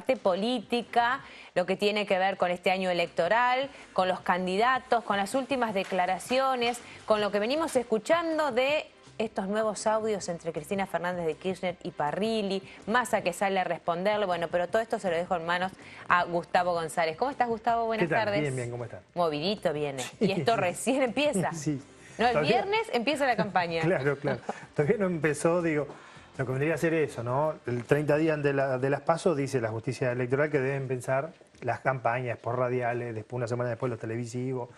parte política, lo que tiene que ver con este año electoral, con los candidatos, con las últimas declaraciones, con lo que venimos escuchando de estos nuevos audios entre Cristina Fernández de Kirchner y Parrilli, Massa que sale a responderle, bueno, pero todo esto se lo dejo en manos a Gustavo González. ¿Cómo estás, Gustavo? Buenas tardes. Bien, bien, ¿cómo estás? Movidito viene. Sí, y esto sí. recién empieza. Sí. No, el Todavía... viernes empieza la campaña. Claro, claro. Todavía no empezó, digo, lo que vendría a ser eso, ¿no? El 30 días de las PASO dice la justicia electoral que deben pensar las campañas por radiales, después una semana después los televisivos,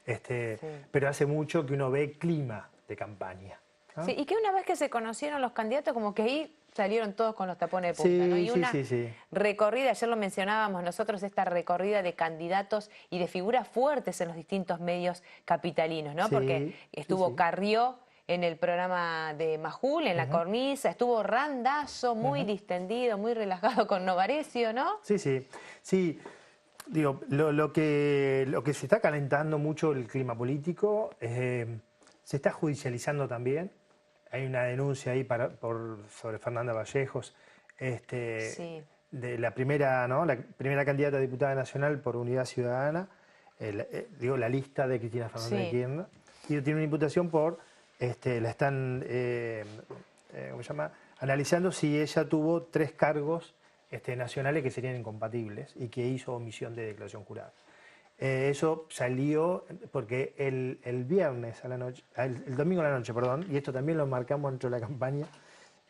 Sí. pero hace mucho que uno ve clima de campaña, ¿no? Sí, y que una vez que se conocieron los candidatos, como que ahí salieron todos con los tapones de punta, Sí, ¿no? Y una sí. recorrida, ayer lo mencionábamos nosotros, esta recorrida de candidatos y de figuras fuertes en los distintos medios capitalinos, ¿no? Sí, Porque estuvo sí. Carrió en el programa de Majul, en la cornisa, estuvo Randazzo, muy distendido, muy relajado con Novarecio, ¿no? Sí. Digo, lo que se está calentando mucho el clima político, se está judicializando también. Hay una denuncia ahí sobre Fernanda Vallejos, Sí. de la primera, ¿no? La primera candidata a diputada nacional por Unidad Ciudadana, la lista de Cristina Fernández de Sí. Kirchner, y tiene una imputación por, la están, ¿cómo se llama? Analizando si ella tuvo 3 cargos nacionales que serían incompatibles y que hizo omisión de declaración jurada. Eso salió porque el viernes a la noche, el domingo a la noche, perdón, y esto también lo marcamos dentro de la campaña,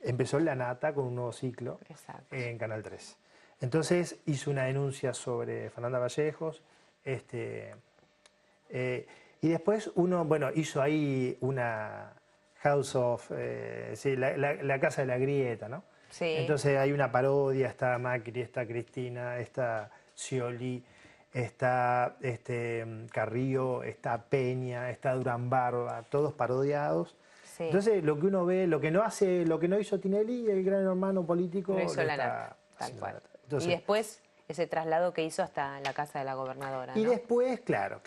empezó La Nata con un nuevo ciclo. Exacto. En Canal 3. Entonces hizo una denuncia sobre Fernanda Vallejos, y después hizo ahí una House of, la Casa de la Grieta, ¿no? Sí. Entonces hay una parodia, está Macri, está Cristina, está Scioli, está Carrillo, está Peña, está Durán Barba, todos parodiados. Sí. Entonces lo que uno ve, lo que no hizo Tinelli, el gran hermano político, Lo hizo lo La está Nata, tal haciendo cual. La Nata. Entonces, Y después ese traslado que hizo hasta la casa de la gobernadora, y ¿no? después, claro.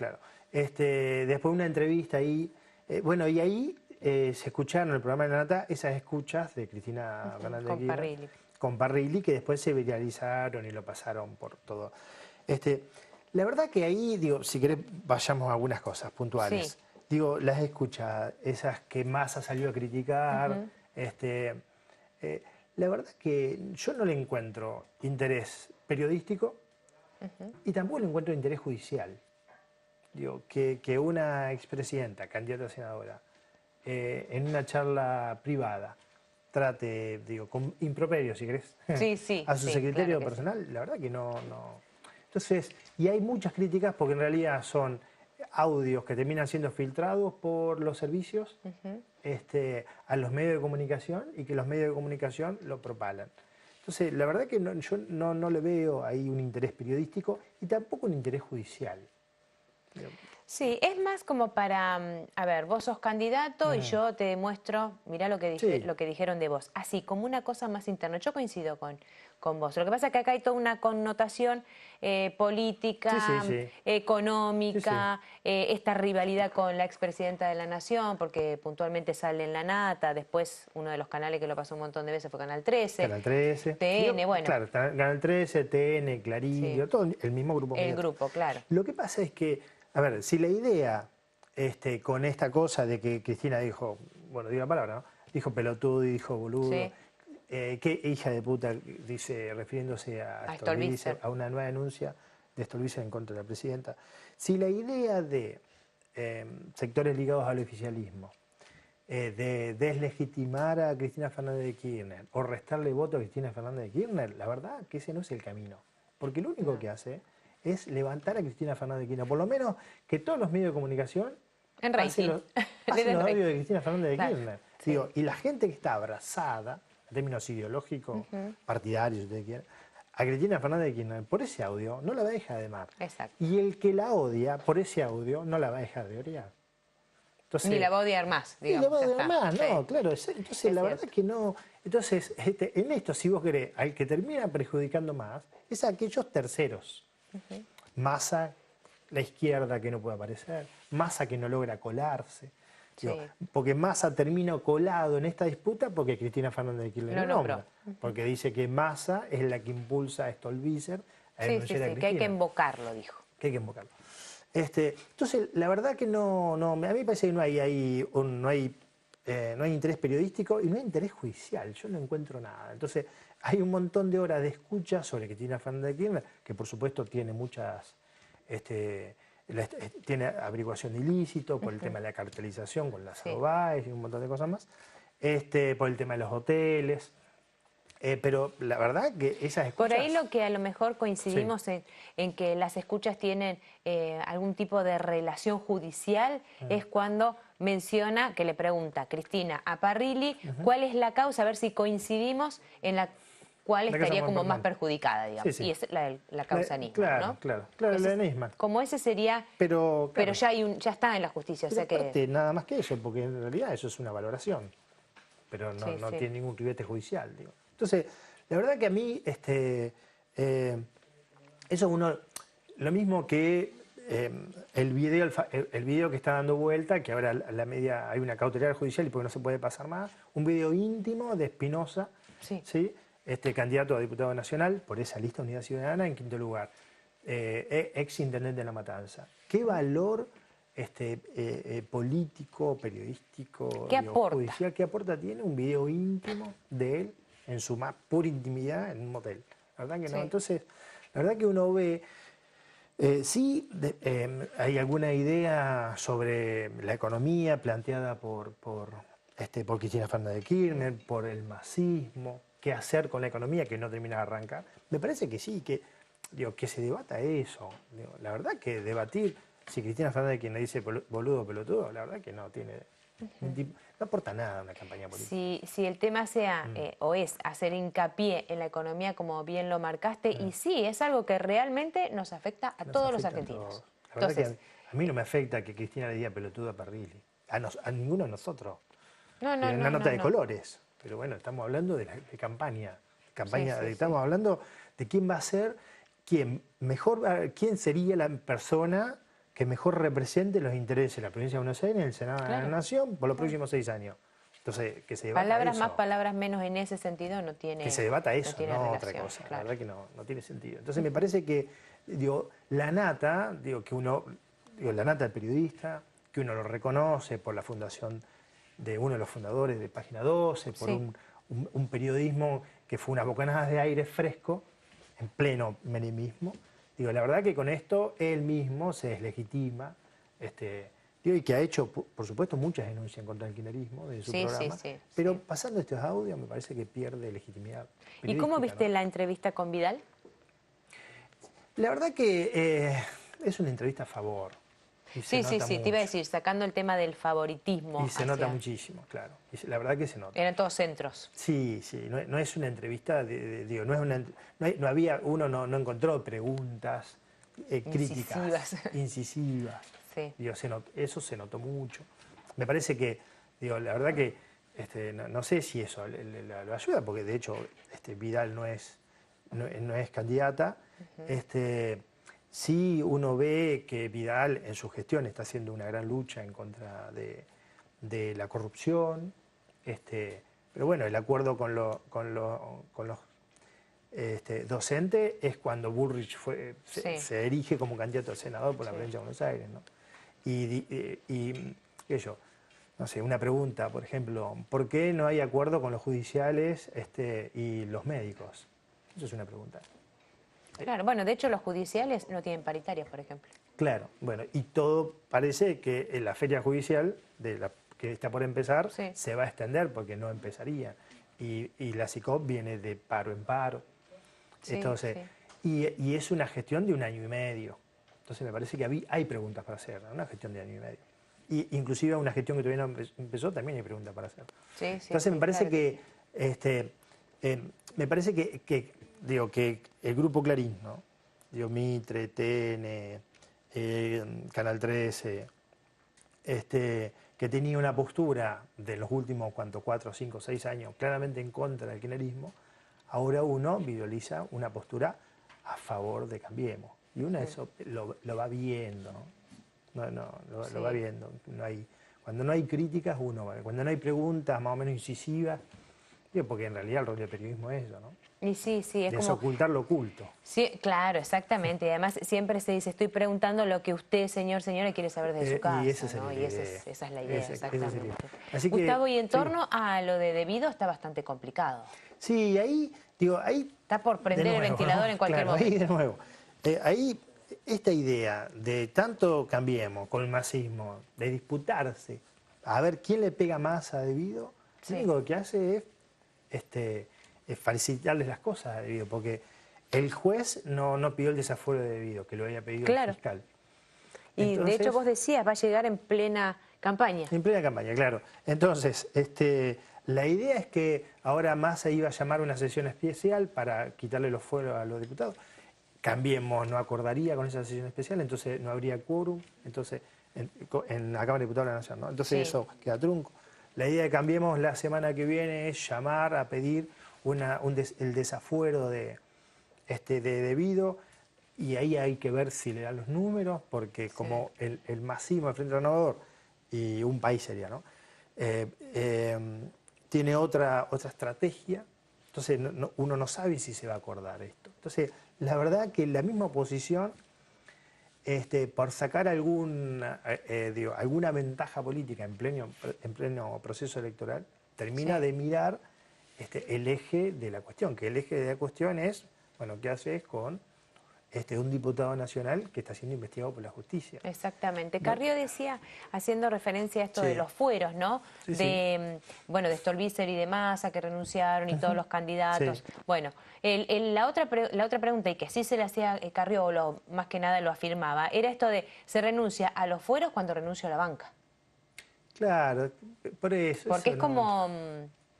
Después una entrevista ahí. Y ahí se escucharon en el programa de La Nata esas escuchas de Cristina Fernández de Con Kirchner Parrilli. con Parrilli, que después se viralizaron y lo pasaron por todo. La verdad que ahí, digo, si querés, vayamos a algunas cosas puntuales. Sí. Digo, las escuchas, esas que Massa salió a criticar, la verdad que yo no le encuentro interés periodístico y tampoco le encuentro interés judicial. Digo, que una expresidenta, candidata a senadora, en una charla privada, trate, digo, con improperio, si querés, Sí, a su secretario claro que personal, la verdad que no. Entonces, y hay muchas críticas porque en realidad son audios que terminan siendo filtrados por los servicios a los medios de comunicación y que los medios de comunicación lo propalan. Entonces, la verdad que yo no le veo ahí un interés periodístico y tampoco un interés judicial. Sí, es más como para, a ver, vos sos candidato y yo te demuestro, mirá lo que, Sí. lo que dijeron de vos. Así, como una cosa más interna. Yo coincido con vos. Lo que pasa es que acá hay toda una connotación política, Sí. económica, esta rivalidad con la expresidenta de la Nación, porque puntualmente sale en La Nata, después uno de los canales que lo pasó un montón de veces fue Canal 13. Canal 13. TN, bueno. Claro, Canal 13, TN, Clarín, Sí. todo el mismo grupo. El grupo, claro. Lo que pasa es que, a ver, si la idea con esta cosa de que Cristina dijo, bueno, digo la palabra, ¿no? Dijo pelotudo y dijo boludo, Sí. qué hija de puta, dice, refiriéndose a Stolbizer, a una nueva denuncia de Stolbizer en contra de la presidenta. Si la idea de sectores ligados al oficialismo, de deslegitimar a Cristina Fernández de Kirchner o restarle voto a Cristina Fernández de Kirchner, la verdad que ese no es el camino. Porque lo único que hace es levantar a Cristina Fernández de Kirchner. Por lo menos que todos los medios de comunicación En rating. pasen los audios de Cristina Fernández de Kirchner. Sí. Digo, y la gente que está abrazada, en términos ideológicos, partidarios, si ustedes quieren, a Cristina Fernández de Kirchner, por ese audio, no la va a dejar de amar. Exacto. Y el que la odia, por ese audio, no la va a dejar de odiar. Entonces, ni la va a odiar más, digamos. Ni la va a odiar más, no, Sí. claro. Entonces, la verdad es que no. Entonces, en esto, si vos querés, al que termina perjudicando más, es a aquellos terceros. Massa, la izquierda que no puede aparecer, Massa que no logra colarse. Digo, porque Massa termina colado en esta disputa porque Cristina Fernández de Kirchner lo nombra. Porque dice que Massa es la que impulsa a Stolbizer a denunciar a Cristina. Que hay que invocarlo, dijo. Que hay que invocarlo. Entonces, la verdad que no, a mí me parece que no hay interés periodístico y no hay interés judicial. Yo no encuentro nada. Entonces, hay un montón de horas de escucha sobre Cristina Fernández de Kirchner, que por supuesto tiene muchas... tiene averiguación de ilícito por el tema de la cartelización con las Báez y un montón de cosas más, por el tema de los hoteles, pero la verdad que esas escuchas... Por ahí lo que a lo mejor coincidimos en que las escuchas tienen algún tipo de relación judicial es cuando menciona, que le pregunta Cristina a Parrilli, ¿cuál es la causa? A ver si coincidimos en la cuál estaría como más perjudicada, digamos. Y es la causa Nisman, ¿no? Claro, la de Nisman. Como ese sería... Pero ya está en la justicia, o sea que... Nada más que eso, porque en realidad eso es una valoración. Pero no tiene ningún ribete judicial, digo. Entonces, la verdad que a mí, eso uno... Lo mismo que el video que está dando vuelta, que ahora a la media hay una cautelar judicial y porque no se puede pasar más, un video íntimo de Espinosa, ¿sí? Candidato a diputado nacional por esa lista Unidad Ciudadana en quinto lugar, ex intendente de La Matanza. ¿Qué valor político, periodístico, judicial, qué aporta tiene un video íntimo de él en su más pura intimidad en un motel? La verdad que no. Entonces, la verdad que uno ve, hay alguna idea sobre la economía planteada por Cristina Fernández de Kirchner, por el masismo, qué hacer con la economía que no termina de arrancar. Me parece que sí, que se debata eso. La verdad que debatir si Cristina Fernández de Kirchner dice boludo, pelotudo, la verdad que no tiene... no aporta nada a una campaña política. Si el tema sea o es hacer hincapié en la economía, como bien lo marcaste, y sí, es algo que realmente nos afecta a todos los argentinos. La verdad que a mí no me afecta que Cristina le diga pelotudo a Parrilli. A ninguno de nosotros. Una nota de colores. Pero bueno, estamos hablando de campaña. Estamos hablando de quién va a ser, quién sería la persona que mejor represente los intereses de la provincia de Buenos Aires en el Senado de la Nación por los próximos 6 años. Entonces, que se debata palabras eso. más, palabras menos en ese sentido no tiene... Que se debata eso, no relación, otra cosa. La verdad que no tiene sentido. Entonces me parece que, la nata, la nata del periodista, que uno lo reconoce por la fundación de uno de los fundadores de Página 12, por un periodismo que fue una bocanada de aire fresco, en pleno menemismo. La verdad que con esto él mismo se deslegitima, y que ha hecho, por supuesto, muchas denuncias en contra del kirchnerismo de su programa, pero pasando estos audios me parece que pierde legitimidad periodística. ¿Y cómo viste la entrevista con Vidal? La verdad que es una entrevista a favor. Sí, te iba a decir, sacando el tema del favoritismo. Y se nota muchísimo, claro. La verdad que se nota. Eran todos centros. Sí, no es una entrevista, uno no encontró preguntas críticas, incisivas. Eso se notó mucho. Me parece que, la verdad que, no sé si eso lo ayuda, porque de hecho Vidal no es candidata. Sí, uno ve que Vidal en su gestión está haciendo una gran lucha en contra de la corrupción, pero bueno, el acuerdo con los docentes es cuando Bullrich se erige como candidato a senador por la provincia de Buenos Aires, ¿no? No sé, una pregunta, por ejemplo, ¿por qué no hay acuerdo con los judiciales y los médicos? Eso es una pregunta. Claro, bueno, de hecho los judiciales no tienen paritarias, por ejemplo. Claro, bueno, y todo parece que en la feria judicial, que está por empezar, se va a extender porque no empezaría. Y la SICOP viene de paro en paro. Entonces, y es una gestión de 1 año y medio. Entonces me parece que hay preguntas para hacer, ¿no? Una gestión de 1 año y medio. Y inclusive una gestión que todavía no empezó, también hay preguntas para hacer. Entonces me parece que el Grupo Clarín, ¿no? Mitre, TN, Canal 13, que tenía una postura de los últimos 4, 5, 6 años claramente en contra del kirchnerismo, ahora uno visualiza una postura a favor de Cambiemos. Y uno eso lo va viendo, ¿no? Lo va viendo. No hay Cuando no hay críticas, uno va. Cuando no hay preguntas más o menos incisivas, digo, porque en realidad el rol del periodismo es eso, ¿no? Y sí, es como... Desocultar lo oculto. Sí, claro, exactamente. Y además siempre se dice, estoy preguntando lo que usted, señora, quiere saber de su casa, y esa ¿no? Y esa es la idea, exactamente. Así que, Gustavo, y en torno a lo de debido está bastante complicado. Sí, ahí está por prender el ventilador, ¿no? En cualquier momento. Ahí de nuevo. Ahí esta idea de tanto Cambiemos con el masismo, de disputarse, a ver quién le pega más a debido, lo único que hace es facilitarles las cosas a debido, porque el juez no pidió el desafuero de debido, que lo había pedido el fiscal. Y entonces, de hecho vos decías, va a llegar en plena campaña. En plena campaña, claro. Entonces, la idea es que ahora Massa iba a llamar una sesión especial para quitarle los fueros a los diputados. Cambiemos no acordaría con esa sesión especial, entonces no habría quórum, entonces en la Cámara de Diputados de la Nación, ¿no? Entonces eso queda trunco. La idea de Cambiemos la semana que viene es llamar a pedir el desafuero de debido, y ahí hay que ver si le dan los números, porque como el masismo del Frente Renovador y un país sería, ¿no? Tiene otra estrategia, entonces uno no sabe si se va a acordar esto. Entonces, la verdad que la misma oposición, por sacar alguna ventaja política en pleno proceso electoral, termina de mirar el eje de la cuestión, que el eje de la cuestión es, bueno, ¿qué haces con un diputado nacional que está siendo investigado por la justicia? Exactamente. Carrió decía, haciendo referencia a esto de los fueros, ¿no? Bueno, de Stolbizer y de Massa, que renunciaron, y todos los candidatos. Bueno, la otra pregunta, y que sí se le hacía Carrió, más que nada lo afirmaba, era esto de, ¿se renuncia a los fueros cuando renuncio a la banca? Claro, por eso. Porque es como...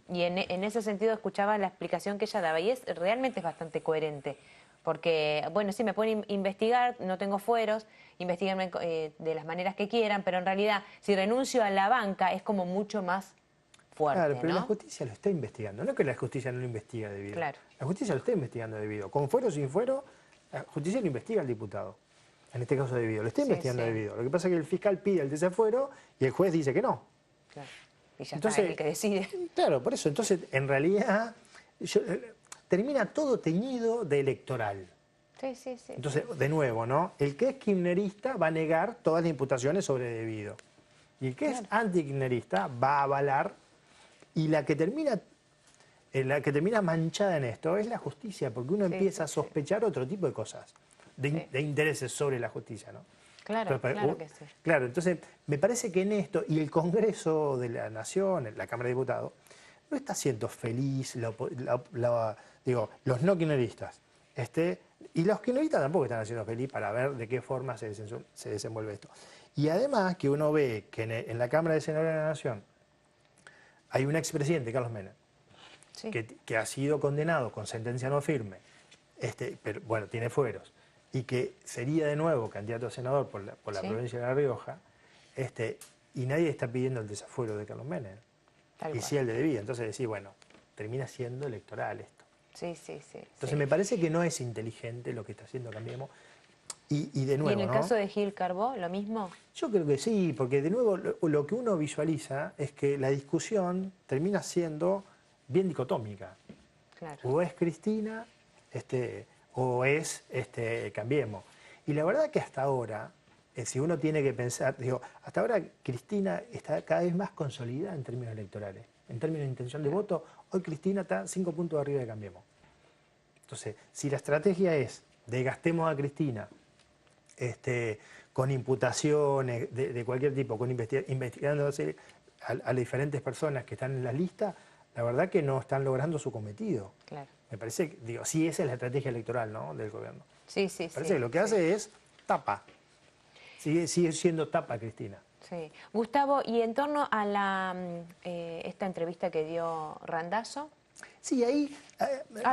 Y en ese sentido escuchaba la explicación que ella daba, y realmente es bastante coherente. Porque, bueno, sí, me pueden investigar, no tengo fueros, investigarme de las maneras que quieran, pero en realidad, si renuncio a la banca, es como mucho más fuerte, claro, pero ¿no? la justicia lo está investigando, no es que la justicia no lo investiga debido. Claro. La justicia lo está investigando debido. Con fuero o sin fuero, la justicia lo investiga al diputado. En este caso debido, lo está investigando debido. Lo que pasa es que el fiscal pide el desafuero y el juez dice que no. Claro. Y ya está el que decide. Claro, por eso. Entonces, en realidad, termina todo teñido de electoral. Sí. Entonces, de nuevo, ¿no? El que es kirchnerista va a negar todas las imputaciones sobre debido. Y el que es anti-kirchnerista va a avalar. Y la que termina manchada en esto es la justicia, porque uno empieza a sospechar otro tipo de cosas, de intereses sobre la justicia, ¿no? Claro, claro que sí. Claro, entonces me parece que en esto, y el Congreso de la Nación, la Cámara de Diputados, no está siendo feliz, los no kirchneristas, y los kirchneristas tampoco están haciendo feliz para ver de qué forma se desenvuelve esto. Y además que uno ve que en la Cámara de Senadores de la Nación hay un expresidente, Carlos Menem, que ha sido condenado con sentencia no firme, pero bueno, tiene fueros, y que sería de nuevo candidato a senador por la provincia de La Rioja, y nadie está pidiendo el desafuero de Carlos Menem. Y sí el de debido. Entonces decir, bueno, termina siendo electoral esto. Sí. Entonces me parece que no es inteligente lo que está haciendo Cambiemos. Y de nuevo, ¿Y en el caso de Gil Carbó, lo mismo? Yo creo que sí, porque de nuevo lo que uno visualiza es que la discusión termina siendo bien dicotómica. Claro. O es Cristina, o es Cambiemos. Y la verdad que hasta ahora, si uno tiene que pensar, hasta ahora Cristina está cada vez más consolidada en términos electorales. En términos de intención de voto, hoy Cristina está 5 puntos arriba de Cambiemos. Entonces, si la estrategia es desgastemos a Cristina con imputaciones de cualquier tipo, investigándose a las diferentes personas que están en la lista, la verdad que no están logrando su cometido. Claro. Me parece que, sí, esa es la estrategia electoral, ¿no?, del gobierno. Sí. Me parece que lo que hace es tapa. Sigue siendo tapa, Cristina. Sí. Gustavo, y en torno a esta entrevista que dio Randazzo. Sí, ahí...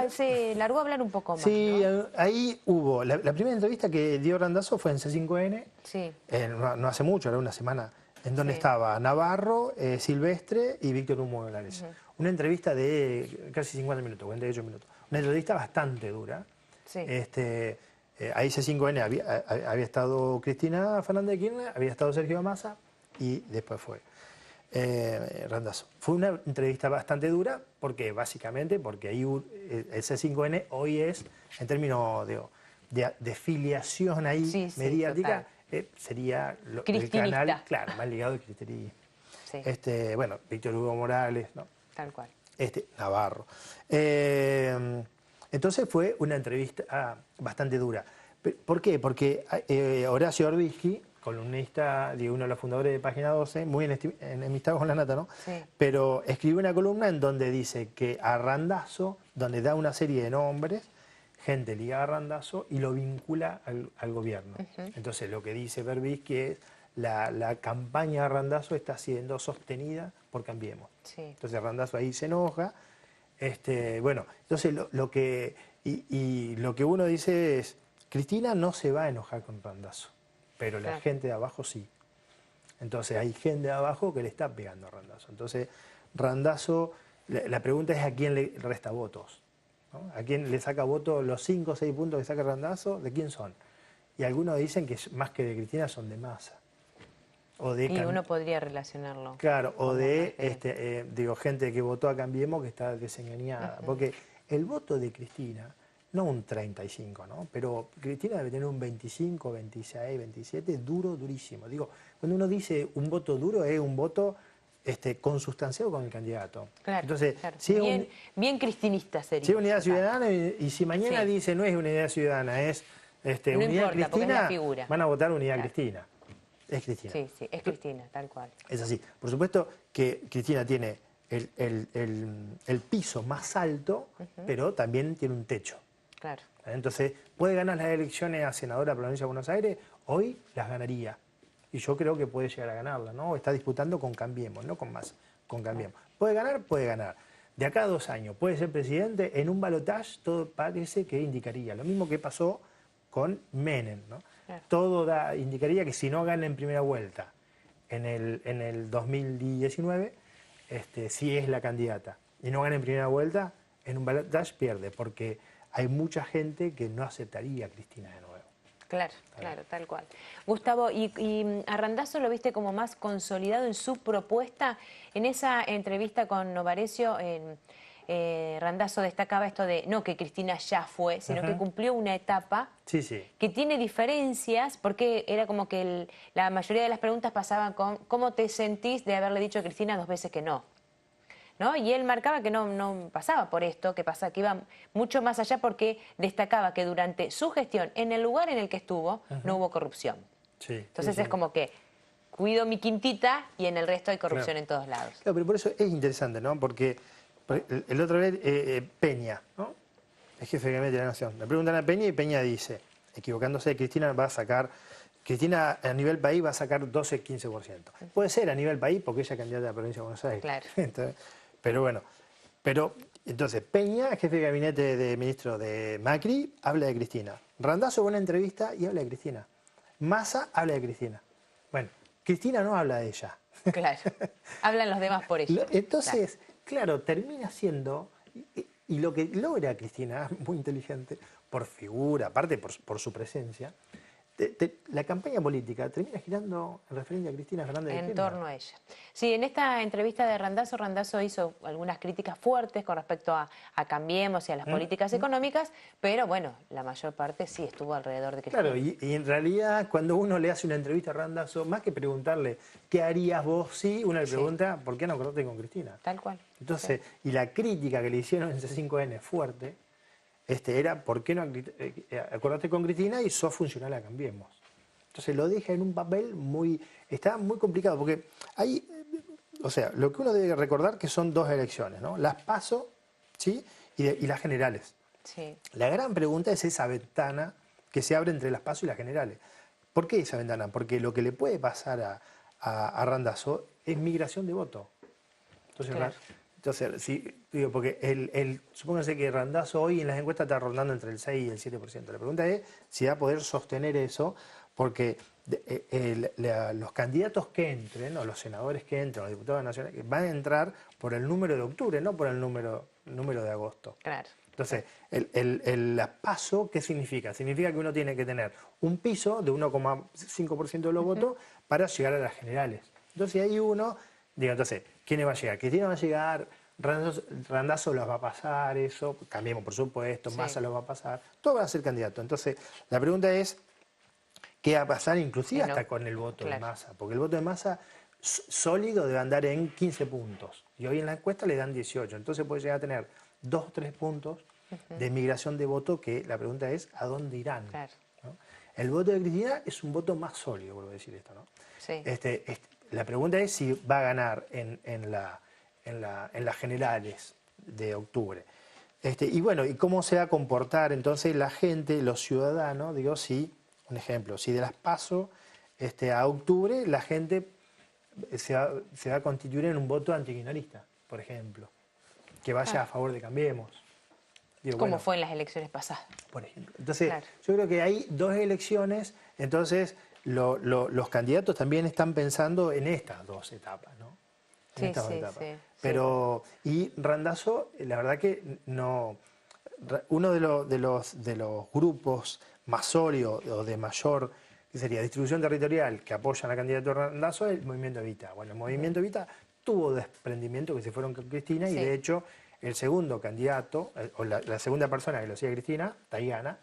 se largó a hablar un poco más, sí, ¿no? Ahí hubo... La primera entrevista que dio Randazzo fue en C5N. Sí. No hace mucho, era una semana, en donde estaba Navarro, Silvestre y Víctor Hugo Morales. Una entrevista de casi 50 minutos, 48 minutos. Una entrevista bastante dura. Sí. Ahí C5N había estado Cristina Fernández de Kirchner, había estado Sergio Massa y después fue Randazzo. Fue una entrevista bastante dura, porque básicamente porque ahí el C5N hoy es, en términos de filiación ahí mediática, sería el canal, claro, más ligado al cristianismo. Sí. Bueno, Víctor Hugo Morales, ¿no? Tal cual. Navarro. Entonces fue una entrevista bastante dura. ¿Por qué? Porque Horacio Orbisky, columnista de uno de los fundadores de Página 12, muy enemistado con la nata, ¿no? Sí. Pero escribió una columna en donde dice que a Randazzo, donde da una serie de nombres, gente ligada a Randazzo, y lo vincula al gobierno. Entonces lo que dice Berbisky es la campaña de Randazzo está siendo sostenida por Cambiemos. Sí. Entonces Randazzo ahí se enoja. Bueno, entonces lo que uno dice es, Cristina no se va a enojar con Randazzo, pero la gente de abajo sí. Entonces hay gente de abajo que le está pegando a Randazzo. Entonces Randazzo, la pregunta es a quién le resta votos, ¿no? ¿A quién le saca votos los 5 o 6 puntos que saca Randazzo? ¿De quién son? Y algunos dicen que más que de Cristina son de Massa. Y uno podría relacionarlo. Claro, o de gente que votó a Cambiemos que está desengañada. Porque el voto de Cristina, no un 35, ¿no? Pero Cristina debe tener un 25, 26, 27, duro, durísimo. Digo, cuando uno dice un voto duro, es un voto consustanciado con el candidato. Claro, entonces, claro. Si bien cristinista sería. Si es Unidad Ciudadana, y si mañana dice no es Unidad Ciudadana, es no Unidad importa, Cristina, es van a votar Unidad Cristina. Es Cristina. Sí, es Cristina, tal cual. Es así. Por supuesto que Cristina tiene el piso más alto, pero también tiene un techo. Claro. Entonces, ¿puede ganar las elecciones a senadora de la provincia de Buenos Aires? Hoy las ganaría. Y yo creo que puede llegar a ganarla, ¿no? Está disputando con Cambiemos, no con Massa, con Cambiemos. ¿Puede ganar? Puede ganar. De acá a 2 años, ¿puede ser presidente? En un balotaje todo parece que indicaría. Lo mismo que pasó con Menem, ¿no? Claro. Todo indicaría que si no gana en primera vuelta en el 2019, sí es la candidata. Y no gana en primera vuelta, en un balotaje pierde, porque hay mucha gente que no aceptaría a Cristina de nuevo. Claro, claro, tal cual. Gustavo, ¿y a Randazzo lo viste como más consolidado en su propuesta? En esa entrevista con Novarecio, Randazzo destacaba esto de no que Cristina ya fue, sino que cumplió una etapa que tiene diferencias, porque era como que la mayoría de las preguntas pasaban con ¿cómo te sentís de haberle dicho a Cristina 2 veces que no? ¿No? Y él marcaba que no pasaba por esto, que iba mucho más allá, porque destacaba que durante su gestión, en el lugar en el que estuvo, no hubo corrupción. Entonces es como que cuido mi quintita y en el resto hay corrupción en todos lados. Claro, pero por eso es interesante, ¿no? Porque el otro vez Peña, ¿no? El jefe de gabinete de la Nación. Le preguntan a Peña y Peña dice, equivocándose, Cristina a nivel país va a sacar 12-15%. Puede ser a nivel país porque ella es candidata a la provincia de Buenos Aires. Claro. Entonces Peña, jefe de gabinete de ministro de Macri, habla de Cristina. Randazzo, buena entrevista y habla de Cristina. Massa habla de Cristina. Bueno, Cristina no habla de ella. Claro, hablan los demás por ella. Entonces, claro, termina siendo, y lo que logra Cristina, muy inteligente, por figura, aparte por su presencia, la campaña política termina girando en referencia a Cristina Fernández de Kirchner. En torno a ella. Sí, en esta entrevista de Randazzo hizo algunas críticas fuertes con respecto a Cambiemos y a las políticas económicas, pero bueno, la mayor parte sí estuvo alrededor de Cristina. Claro, y en realidad cuando uno le hace una entrevista a Randazzo, más que preguntarle ¿qué harías vos si? Uno le pregunta ¿por qué no acordaste con Cristina? Tal cual. Entonces, y la crítica que le hicieron en C5N fuerte, era ¿por qué no acordaste con Cristina y sos funcional a Cambiemos? Entonces lo deja en un papel está muy complicado, porque hay, lo que uno debe recordar que son 2 elecciones, ¿no? Las PASO, ¿sí? y las generales. Sí. La gran pregunta es esa ventana que se abre entre las PASO y las generales. ¿Por qué esa ventana? Porque lo que le puede pasar a Randazzo es migración de voto. Entonces, claro. Porque supónganse que Randazzo hoy en las encuestas está rondando entre el 6 y el 7%. La pregunta es si va a poder sostener eso, porque los candidatos que entren, o los senadores que entren, los diputados nacionales, van a entrar por el número de octubre, no por el número de agosto. Claro. Entonces, el PASO, ¿qué significa? Significa que uno tiene que tener un piso de 1,5% de los votos para llegar a las generales. Entonces ahí uno, digo, entonces, ¿quién va a llegar? Cristina va a llegar, Randazzo los va a pasar, eso, Cambiemos por supuesto, Massa los va a pasar, todo va a ser candidato. Entonces, la pregunta es, ¿qué va a pasar inclusive hasta con el voto de Massa? Porque el voto de Massa sólido debe andar en 15 puntos. Y hoy en la encuesta le dan 18. Entonces puede llegar a tener 2 o 3 puntos de migración de voto que la pregunta es ¿a dónde irán? Claro. ¿No? El voto de Cristina es un voto más sólido, vuelvo a decir esto, ¿no? Sí. La pregunta es si va a ganar en las generales de octubre. Y bueno, ¿y cómo se va a comportar entonces la gente, los ciudadanos? Digo, si, un ejemplo, si de las PASO a octubre la gente se va a constituir en un voto antikirchnerista, por ejemplo, que vaya a favor de Cambiemos. Digo, como fue en las elecciones pasadas. Por ejemplo. Entonces, yo creo que hay 2 elecciones, entonces los candidatos también están pensando en estas 2 etapas, ¿no? En estas 2 etapas. Pero, y Randazzo, la verdad que no. Uno de los grupos más sólidos o de mayor, que sería distribución territorial, que apoyan a la candidatura de Randazzo, es el Movimiento Evita. Bueno, el Movimiento Evita tuvo desprendimiento que se fueron con Cristina y de hecho el segundo candidato, o la segunda persona que lo hacía Cristina, Tayana,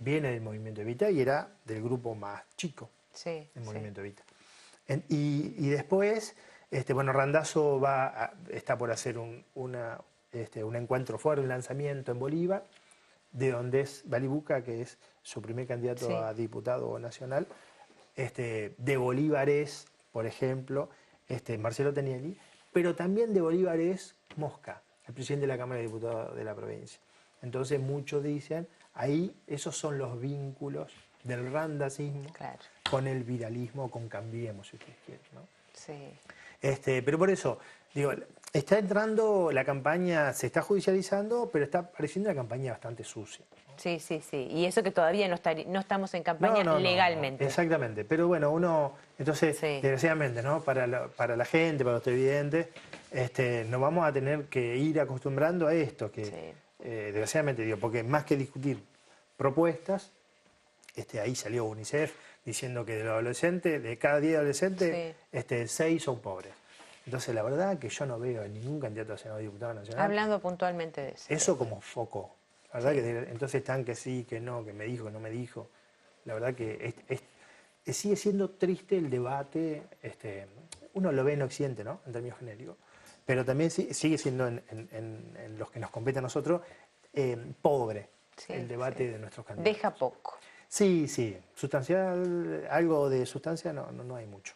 viene del Movimiento Evita y era del grupo más chico del Movimiento Evita. Y después, bueno, Randazzo está por hacer un encuentro fuerte, un lanzamiento en Bolívar, de donde es Balibuca, que es su primer candidato a diputado nacional. De Bolívar es, por ejemplo, Marcelo Tenielli, pero también de Bolívar es Mosca, el presidente de la Cámara de Diputados de la provincia. Entonces muchos dicen, ahí esos son los vínculos del randacismo con el viralismo, con Cambiemos, si ustedes quieren, ¿no? Sí. Pero por eso, digo, está entrando la campaña, se está judicializando, pero está pareciendo una campaña bastante sucia, ¿no? Sí, sí, sí. Y eso que todavía no estamos en campaña legalmente. No, exactamente. Pero bueno, entonces, desgraciadamente, ¿no? Para la gente, para los televidentes, nos vamos a tener que ir acostumbrando a esto, que desgraciadamente, digo, porque más que discutir propuestas, ahí salió UNICEF diciendo que de los adolescentes, de cada 10 adolescentes, 6 son pobres. Entonces, la verdad que yo no veo a ningún candidato a senador diputado nacional. Hablando puntualmente de eso. Eso como foco. La verdad que entonces están que sí, que no, que me dijo, que no me dijo. La verdad que sigue siendo triste el debate. Uno lo ve en Occidente, ¿no? En términos genéricos. Pero también sigue siendo en los que nos compete a nosotros pobre el debate de nuestros candidatos. Deja poco. Sí, sustancial, algo de sustancia no hay mucho.